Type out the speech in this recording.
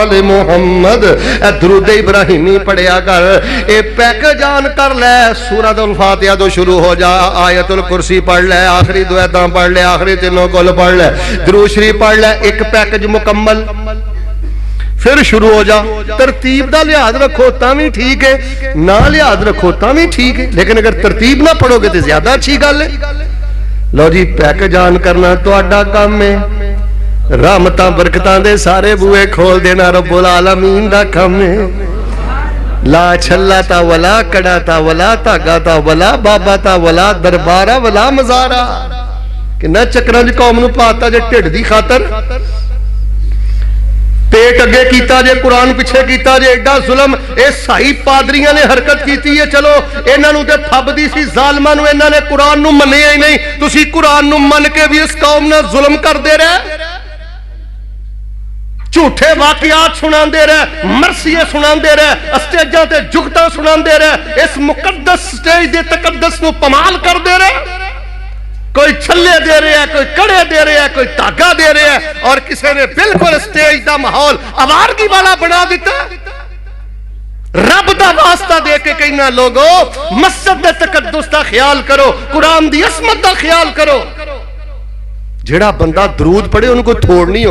آل محمد. اے درود ابراہیمی پڑھیا کر, اے پیکج آن کر لے, سورۃ الفاتحہ تو شروع ہو جا, آیت الکرسی پڑھ لے, آخری دو ایتاں پڑھ لے, آخری تینوں کل پڑھ لے, درود شریف پڑھ لے, ایک پیکج مکمل. پھر شروع ہو جا. ترتیب دا لحاظ رکھو تا بھی ٹھیک ہے, نہ لحاظ رکھو تا بھی ٹھیک ہے, لیکن اگر ترتیب نہ پڑھو گے تو زیادہ اچھی گل ہے. لو جی, پیکج آن کرنا تہاڈا کام ہے, رحمتاں برکتاں دے سارے بوئے کھول دینا رب العالمین دا کام ہے. لا چھلا تا ولا کڑا تا ولا تاگا تا ولا بابا تا ولا دربارہ ولا مزارہ. کہ نہ چکران جی قوم نو پاتا جے ٹھڈ دی خاطر, پیٹ اگے کیتا جے, قرآن پیچھے کیتا جے, ایڈا ظلم اے سائی پادریاں نے حرکت کیتی ہے. چلو انہاں نو تے پھب دی سی, ظالماں نو انہاں نے قرآن نو منیا ہی نہیں. تسی قرآن نو من کے بھی اس قوم نے ظلم کر دے رہے, جھوٹے واقعات سنان دے رہے, مرثیے سنان دے رہے, اسٹیجاں تے جگتاں سنان دے رہے, اس مقدس سٹیج دے تقدس نو پمال کر دے رہے. کوئی چھلے دے رہے ہیں, کوئی کڑے دے رہے ہیں, کوئی دھاگا دے رہے ہیں, اور کسی نے بالکل سٹیج دا ماحول آوارگی والا بنا دیتا. رب دا واسطہ دے کے کہنا لوگو مسجد دے تقدس دا خیال کرو, قرآن دی عصمت دا خیال کرو. جڑا بندہ درود پڑھے ان کو تھوڑ نہیں